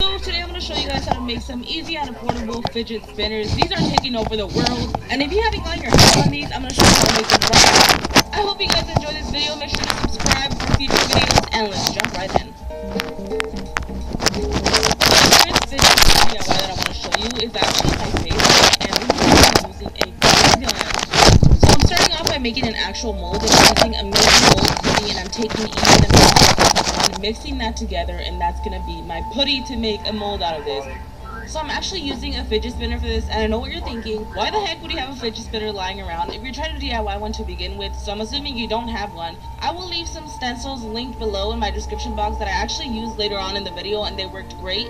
So today I'm going to show you guys how to make some easy and affordable fidget spinners. These are taking over the world. And if you haven't gotten your hands on these, I'm going to show you how to make them right now. I hope you guys enjoy this video. Make sure to subscribe for future videos and let's jump right in. The first fidget spinner DIY that I want to show you is actually my favorite, and this is using a glue gun. So I'm starting off by making an actual mold, and I'm using a million mold putty, and I'm taking even and mixing that together, and that's gonna be my putty to make a mold out of this. So I'm actually using a fidget spinner for this, and I know what you're thinking, why the heck would you have a fidget spinner lying around if you're trying to DIY one to begin with? So I'm assuming you don't have one. I will leave some stencils linked below in my description box that I actually used later on in the video, and they worked great.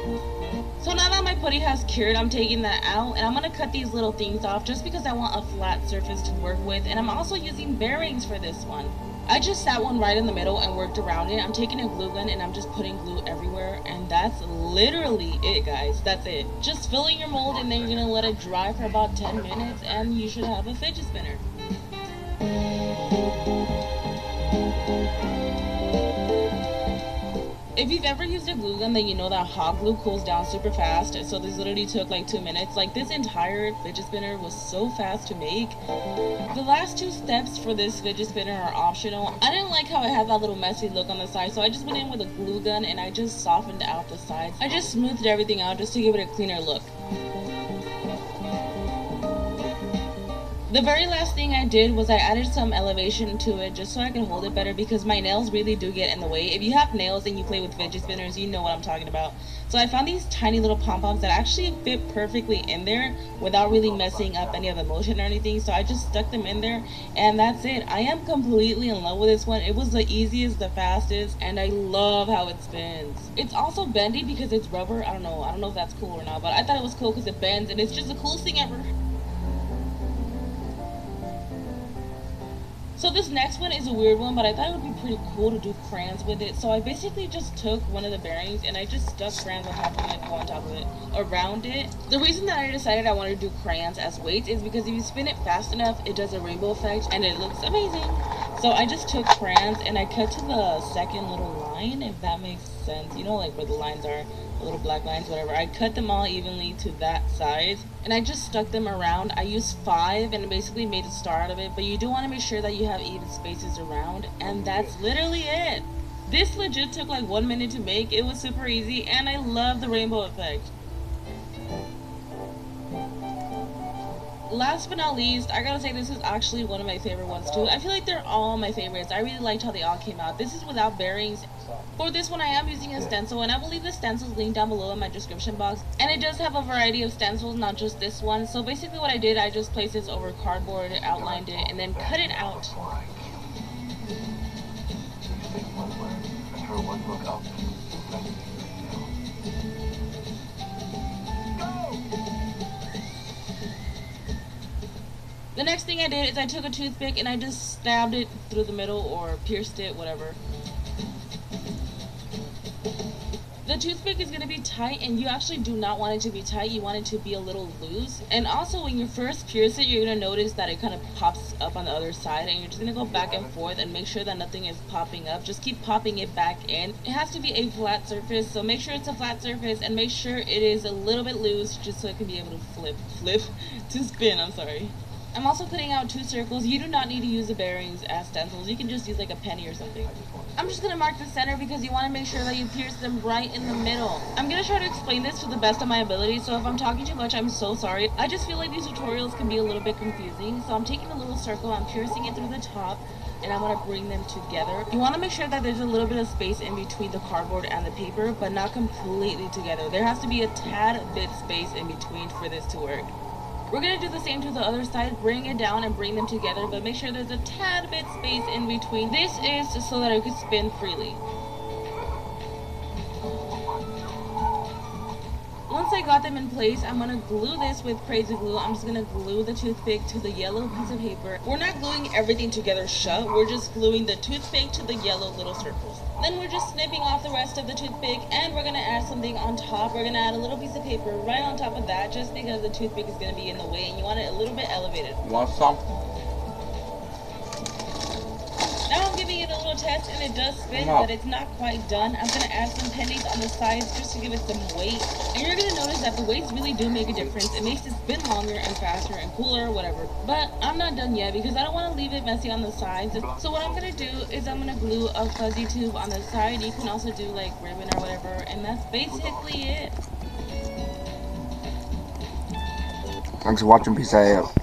So now that my putty has cured, I'm taking that out, and I'm going to cut these little things off just because I want a flat surface to work with, and I'm also using bearings for this one. I just sat one right in the middle and worked around it. I'm taking a glue gun and I'm just putting glue everywhere, and that's literally it, guys. That's it. Just filling your mold, and then you're going to let it dry for about 10 minutes and you should have a fidget spinner. If you've ever used a glue gun, then you know that hot glue cools down super fast, so this literally took like 2 minutes. Like, this entire fidget spinner was so fast to make. The last two steps for this fidget spinner are optional. I didn't like how it had that little messy look on the side, so I just went in with a glue gun and I just softened out the sides. I just smoothed everything out just to give it a cleaner look. The very last thing I did was I added some elevation to it just so I can hold it better, because my nails really do get in the way. If you have nails and you play with fidget spinners, you know what I'm talking about. So I found these tiny little pom-poms that actually fit perfectly in there without really messing up any of the motion or anything. So I just stuck them in there, and that's it. I am completely in love with this one. It was the easiest, the fastest, and I love how it spins. It's also bendy because it's rubber. I don't know if that's cool or not, but I thought it was cool because it bends, and it's just the coolest thing ever. So this next one is a weird one, but I thought it would be pretty cool to do crayons with it. So I basically just took one of the bearings and I just stuck crayons on top of it, around it. The reason that I decided I wanted to do crayons as weights is because if you spin it fast enough, it does a rainbow effect and it looks amazing. So I just took crayons and I cut to the second little line, if that makes sense. You know, like where the lines are, the little black lines, whatever. I cut them all evenly to that size, and I just stuck them around. I used 5 and basically made a star out of it, but you do want to make sure that you have even spaces around, and that's literally it. This legit took like 1 minute to make. It was super easy, and I love the rainbow effect. Last but not least, I gotta say this is actually one of my favorite ones too. I feel like they're all my favorites. I really liked how they all came out. This is without bearings. For this one, I am using a stencil, and I will leave the stencils linked down below in my description box. And it does have a variety of stencils, not just this one. So basically what I did, I just placed this over cardboard, outlined it, and then cut it out. The next thing I did is I took a toothpick and I just stabbed it through the middle, or pierced it, whatever. The toothpick is going to be tight, and you actually do not want it to be tight. You want it to be a little loose. And also, when you first pierce it, you're going to notice that it kind of pops up on the other side, and you're just going to go back and forth and make sure that nothing is popping up. Just keep popping it back in. It has to be a flat surface, so make sure it's a flat surface, and make sure it is a little bit loose just so it can be able to to spin, I'm sorry. I'm also cutting out 2 circles. You do not need to use the bearings as stencils. You can just use like a penny or something. I'm just going to mark the center because you want to make sure that you pierce them right in the middle. I'm going to try to explain this to the best of my ability, so if I'm talking too much, I'm so sorry. I just feel like these tutorials can be a little bit confusing. So I'm taking a little circle, I'm piercing it through the top, and I'm going to bring them together. You want to make sure that there's a little bit of space in between the cardboard and the paper, but not completely together. There has to be a tad bit space in between for this to work. We're going to do the same to the other side, bring it down and bring them together, but make sure there's a tad bit space in between. This is just so that it could spin freely. Once I got them in place, I'm going to glue this with crazy glue. I'm just going to glue the toothpick to the yellow piece of paper. We're not gluing everything together shut, we're just gluing the toothpick to the yellow little circles. Then we're just snipping off the rest of the toothpick, and we're going to add something on top. We're going to add a little piece of paper right on top of that, just because the toothpick is going to be in the way, and you want it a little bit elevated. You want some? Now I'm giving it a little test, and it does spin, but it's not quite done. I'm gonna add some pennies on the sides just to give it some weight. And you're gonna notice that the weights really do make a difference. It makes it spin longer and faster and cooler, whatever. But I'm not done yet because I don't want to leave it messy on the sides. So what I'm gonna do is I'm gonna glue a fuzzy tube on the side. You can also do like ribbon or whatever, and that's basically it. Thanks for watching. Peace out.